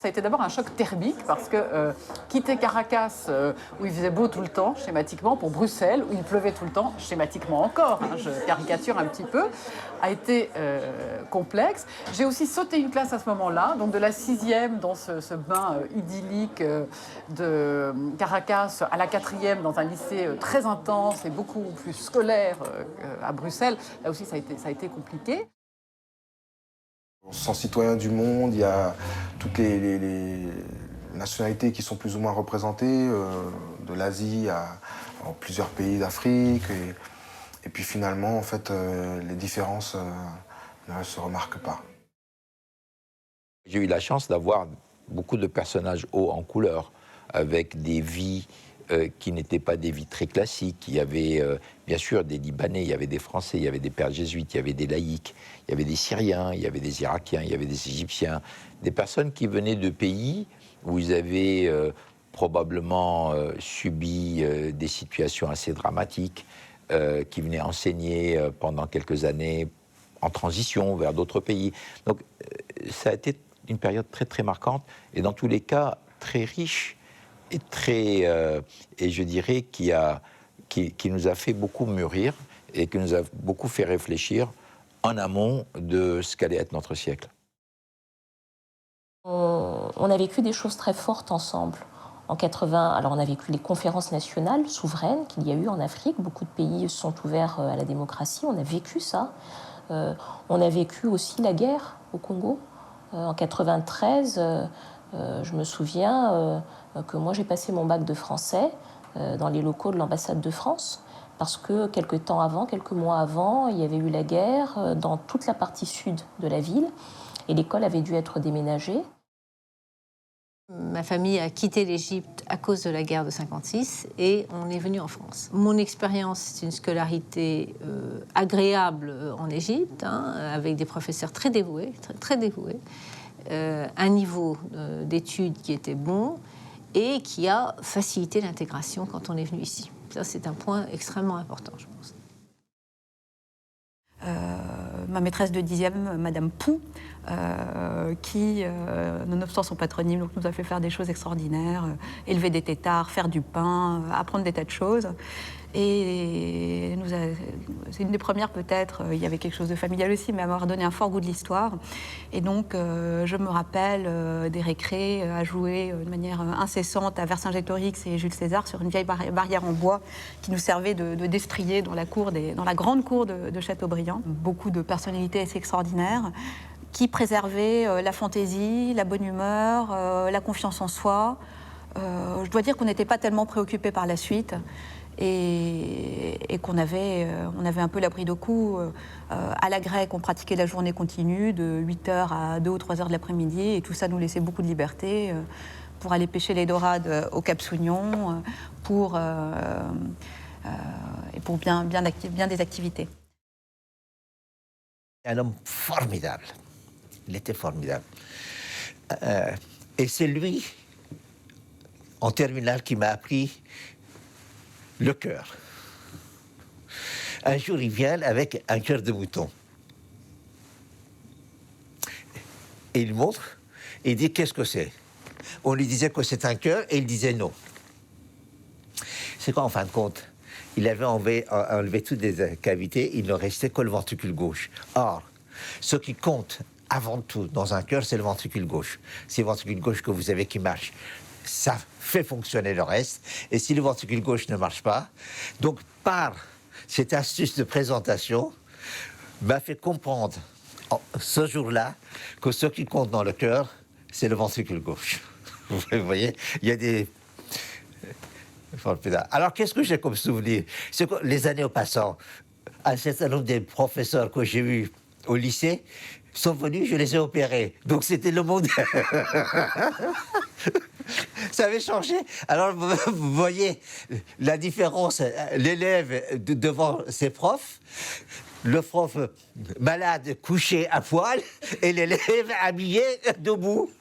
Ça a été d'abord un choc thermique parce que quitter Caracas, où il faisait beau tout le temps, schématiquement, pour Bruxelles, où il pleuvait tout le temps, schématiquement encore, hein, je caricature un petit peu, a été complexe. J'ai aussi sauté une classe à ce moment-là, donc de la 6e dans ce bain idyllique de Caracas à la 4e dans un lycée très intense et beaucoup plus scolaire à Bruxelles. Là aussi, ça a été compliqué. On se sent citoyen du monde, il y a toutes les nationalités qui sont plus ou moins représentées, de l'Asie à plusieurs pays d'Afrique. Et puis finalement, en fait, les différences ne se remarquent pas. J'ai eu la chance d'avoir beaucoup de personnages hauts en couleur, avec des vies qui n'étaient pas des vies très classiques. Il y avait bien sûr des Libanais, il y avait des Français, il y avait des pères jésuites, il y avait des laïcs, il y avait des Syriens, il y avait des Irakiens, il y avait des Égyptiens, des personnes qui venaient de pays où ils avaient probablement subi des situations assez dramatiques, qui venaient enseigner pendant quelques années en transition vers d'autres pays. Donc ça a été une période très très marquante et dans tous les cas très riche et et je dirais qui nous a fait beaucoup mûrir et qui nous a beaucoup fait réfléchir en amont de ce qu'allait être notre siècle. On a vécu des choses très fortes ensemble. En 80, alors on a vécu les conférences nationales souveraines qu'il y a eu en Afrique. Beaucoup de pays se sont ouverts à la démocratie. On a vécu ça. On a vécu aussi la guerre au Congo. En 93, je me souviens que moi j'ai passé mon bac de français dans les locaux de l'ambassade de France parce que quelques mois avant, il y avait eu la guerre dans toute la partie sud de la ville et l'école avait dû être déménagée. Ma famille a quitté l'Égypte à cause de la guerre de 56 et on est venu en France. Mon expérience, c'est une scolarité agréable en Égypte, hein, avec des professeurs très dévoués, très dévoués, un niveau d'études qui était bon et qui a facilité l'intégration quand on est venu ici. Ça, c'est un point extrêmement important, je pense. Ma maîtresse de 10e, Madame Pou, qui, nonobstant son patronyme, donc, nous a fait faire des choses extraordinaires, élever des têtards, faire du pain, apprendre des tas de choses. Et c'est une des premières peut-être, il y avait quelque chose de familial aussi, mais elle m'a donné un fort goût de l'histoire. Et donc je me rappelle des récrés à jouer de manière incessante à Vercingétorix et Jules César sur une vieille barrière en bois qui nous servait de destrier dans la grande cour de Chateaubriand. Beaucoup de personnalités assez extraordinaires qui préservaient la fantaisie, la bonne humeur, la confiance en soi. Je dois dire qu'on n'était pas tellement préoccupés par la suite. Et qu'on avait, on avait un peu l'abri de coup. À la grecque, on pratiquait la journée continue de 8h à 2 ou 3h de l'après-midi et tout ça nous laissait beaucoup de liberté pour aller pêcher les dorades au Cap Sounion, et pour bien des activités. Un homme formidable. Il était formidable. Et c'est lui, en terminale, qui m'a appris le cœur. Un jour, il vient avec un cœur de mouton. Et il montre, et il dit, qu'est-ce que c'est? On lui disait que c'est un cœur, et il disait non. C'est quoi, en fin de compte? Il avait enlevé toutes les cavités, il ne restait que le ventricule gauche. Or, ce qui compte avant tout dans un cœur, c'est le ventricule gauche. C'est le ventricule gauche que vous avez qui marche. Ça fait fonctionner le reste. Et si le ventricule gauche ne marche pas, donc par cette astuce de présentation, m'a fait comprendre ce jour-là que ce qui compte dans le cœur, c'est le ventricule gauche. Vous voyez, il y a des... Alors, qu'est-ce que j'ai comme souvenir? C'est que les années au passant, un certain nombre des professeurs que j'ai eus au lycée sont venus, je les ai opérés. Donc, c'était le monde... Ça avait changé. Alors, vous voyez la différence, l'élève devant ses profs, le prof malade couché à poil et l'élève habillé debout.